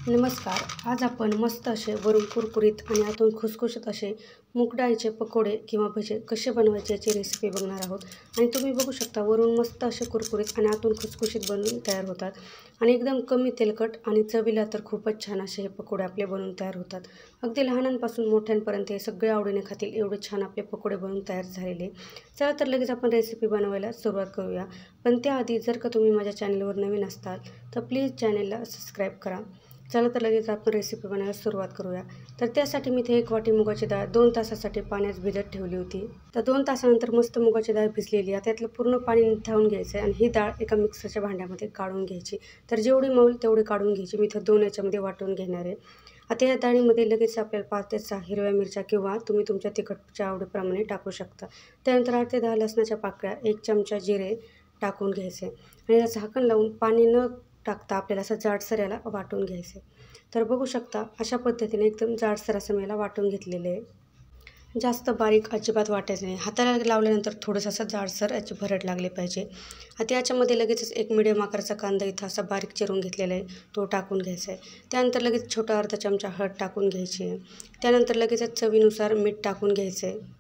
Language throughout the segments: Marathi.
नमस्कार. आज आपण मस्त असे वरून कुरकुरीत आणि आतून खुसखुशीत असे मूग डाळीचे पकोडे किंवा भजे कसे बनवायचे याची रेसिपी बघणार आहोत. आणि तुम्ही बघू शकता वरून मस्त असे कुरकुरीत आणि आतून खुसखुशीत बनून तयार होतात आणि एकदम कमी तेलकट आणि चवीला तर खूपच छान असे हे पकोडे आपले बनून तयार होतात. अगदी लहानांपासून मोठ्यांपर्यंत हे सगळे आवडीने खातील एवढे छान आपले पकोडे बनून तयार झालेले. चला तर लगेच आपण रेसिपी बनवायला सुरुवात करूया. पण त्याआधी जर का तुम्ही माझ्या चॅनलवर नवीन असताल तर प्लीज चॅनलला सबस्क्राईब करा. चला तर लगेच आपण रेसिपी बनवायला सुरुवात करूया. तर त्यासाठी मी इथे 1 वाटी मुगाची डाळ 2 तासासाठी पाण्यात भिजत ठेवली होती. तर 2 तासानंतर मस्त मुगाची डाळ भिजलेली आहे. त्यातलं पूर्ण पाणी निथळून घ्यायचं आहे आणि ही डाळ एका मिक्सरच्या भांड्यामध्ये काढून घ्यायची. तर जेवढी मौल तेवढी काढून घ्यायची. मी इथं 2 याच्यामध्ये वाटून घेणार आहे. आता या डाळीमध्ये लगेच आपल्याला 5 ते 6 हिरव्या मिरच्या किंवा तुम्ही तुमच्या तिखटच्या आवडीप्रमाणे टाकू शकता. त्यानंतर 8 ते 10 लसणाच्या पाकळ्या, 1 चमचा जिरे टाकून घ्यायचे आणि याचं झाकण लावून पाणी न टाकता आपल्याला असं जाडसर याला वाटून घ्यायचं. तर बघू शकता अशा पद्धतीने एकदम जाडसर असं मी याला वाटून घेतलेलं आहे. जास्त बारीक अजिबात वाटायचं नाही. हाताला लावल्यानंतर थोडंसं असं जाडसर याची भरड लागली पाहिजे. आता याच्यामध्ये लगेचच एक मिडियम आकाराचा कांदा इथं असा बारीक चिरून घेतलेला आहे तो टाकून घ्यायचा आहे. त्यानंतर लगेच छोटा अर्धा चमचा हळद टाकून घ्यायची आहे. त्यानंतर लगेचच चवीनुसार मीठ टाकून घ्यायचं आहे.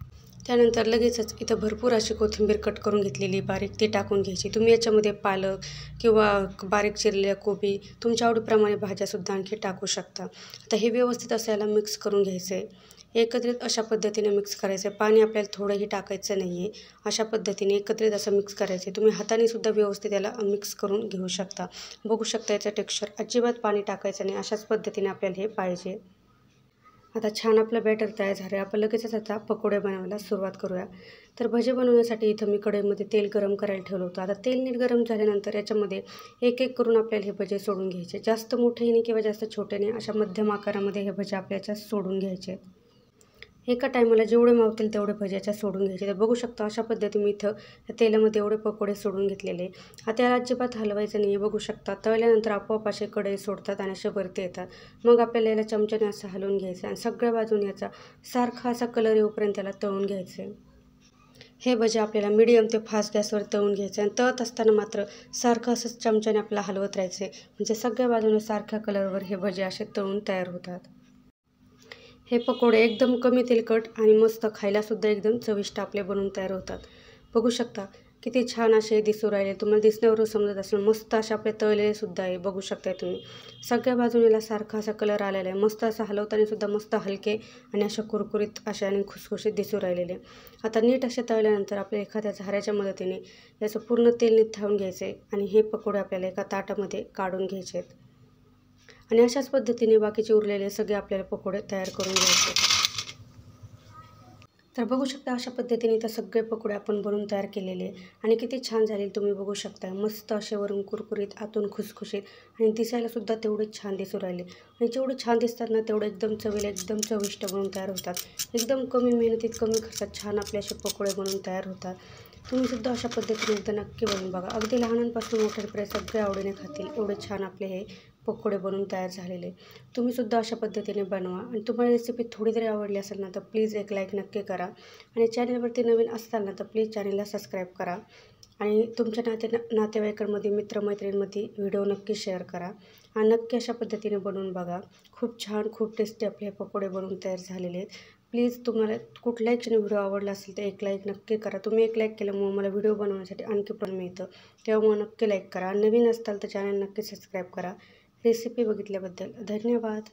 त्यानंतर लगेचच इथं भरपूर अशी कोथिंबीर कट करून घेतलेली बारीक ती टाकून घ्यायची. तुम्ही याच्यामध्ये पालक किंवा बारीक चिरलेल्या कोबी तुमच्या आवडीप्रमाणे भाज्यासुद्धा आणखी टाकू शकता. आता हे व्यवस्थित असं याला मिक्स करून घ्यायचं आहे. एकत्रित अशा पद्धतीने मिक्स करायचं आहे. पाणी आपल्याला थोडंही टाकायचं नाही आहे. अशा पद्धतीने एकत्रित असं मिक्स करायचं आहे. तुम्ही हातानेसुद्धा व्यवस्थित याला मिक्स करून घेऊ शकता. बघू शकता याचं टेक्स्चर अजिबात पाणी टाकायचं नाही. अशाच पद्धतीने आपल्याला हे पाहिजे. आता छान आपलं बॅटर तयार झालं आहे. आपण लगेचच आता पकोडे बनवायला सुरुवात करूया. तर भजे बनवण्यासाठी इथं मी कढईमध्ये तेल गरम करायला ठेवलं होतं. आता तेल नीट गरम झाल्यानंतर याच्यामध्ये एक एक करून आपल्याला हे भजे सोडून घ्यायचे. जास्त मोठेही नाही किंवा जास्त छोटे नाही, अशा मध्यम आकारामध्ये हे भजे आपल्या याच्यात सोडून घ्यायचे. एका टायमाला जेवढे मावतील तेवढे भजे याच्यात सोडून घ्यायचे. तर बघू शकता अशा पद्धतीने मी इथं तेलामध्ये एवढे पकोडे सोडून घेतलेले. आता याला अजिबात हलवायचं नाही आहे. बघू शकता तळल्यानंतर आपोआप असे कढई सोडतात आणि असे वरती येतात. मग आपल्याला याला चमच्याने असं हलवून घ्यायचं आणि सगळ्या बाजूने याचा सारखा असा कलर येऊपर्यंत त्याला तळून घ्यायचं आहे. हे भजे आपल्याला मीडियम ते फास्ट गॅसवर तळून घ्यायचं आणि तळत असताना मात्र सारखं असंच चमच्याने आपल्याला हलवत राहायचं आहे. म्हणजे सगळ्या बाजूने सारख्या कलरवर हे भजे असे तळून तयार होतात. हे पकोडे एकदम कमी तेलकट आणि मस्त खायलासुद्धा एकदम चविष्ट आपले बनवून तयार होतात. बघू शकता किती छान असे दिसू राहिले. तुम्हाला दिसण्यावरून समजत असेल मस्त असे आपले तळलेले सुद्धा आहे. बघू शकताय तुम्ही सगळ्या बाजूला सारखा असा कलर आलेला आहे. मस्त असं हलवताना सुद्धा मस्त हलके आणि अशा कुरकुरीत अशा आणि खुसखुशीत दिसू राहिलेले. आता नीट असे तळल्यानंतर आपल्या एखाद्या झाऱ्याच्या मदतीने याचं पूर्ण तेल निथळून घ्यायचं आहे आणि हे पकोडे आपल्याला एका ताटामध्ये काढून घ्यायचे आहेत. आणि अशाच पद्धतीने बाकीचे उरलेले सगळे आपल्याला पकोडे तयार करून घ्यायचे. तर बघू शकता अशा पद्धतीने तर सगळे पकोडे आपण बनवून तयार केलेले आणि किती छान झाले तुम्ही बघू शकता. मस्त असे वरून कुरकुरीत आतून खुसखुशीत आणि दिसायलासुद्धा तेवढेच छान दिसू राहिले. आणि जेवढे छान दिसतात ना तेवढे एकदम चवीला एकदम चविष्ट बनवून तयार होतात. एकदम कमी मेहनतीत कमी खर्चात छान आपले असे पकोडे बनवून तयार होतात. तुम्हीसुद्धा अशा पद्धतीने एकदा नक्की बनवून बघा. अगदी लहानांपासून मोठ्यांपर्यंत सगळे आवडीने खातील एवढे छान आपले हे पकोडे बनवून तयार झालेले. तुम्हीसुद्धा अशा पद्धतीने बनवा आणि तुम्हाला रेसिपी थोडी जरी आवडली असेल ना तर प्लीज एक लाईक नक्की करा आणि चॅनलवरती नवीन असाल ना तर प्लीज चॅनलला सबस्क्राईब करा आणि तुमच्या नातेवाईकांमध्ये मित्रमैत्रिणींमध्ये व्हिडिओ नक्की शेअर करा आणि नक्की अशा पद्धतीने बनवून बघा. खूप छान खूप टेस्टी आपले हे पकोडे बनवून तयार झालेले आहेत. प्लीज तुम्हाला कुठल्याही क्षणी व्हिडिओ आवडला असेल तर एक लाईक नक्की करा. तुम्ही एक लाईक केल्यामुळे मला व्हिडिओ बनवण्यासाठी आणखी पण मिळतं. तेव्हा नक्की लाईक करा. नवीन असताल तर चॅनल नक्की सबस्क्राईब करा. रेसिपी बघितल्याबद्दल धन्यवाद.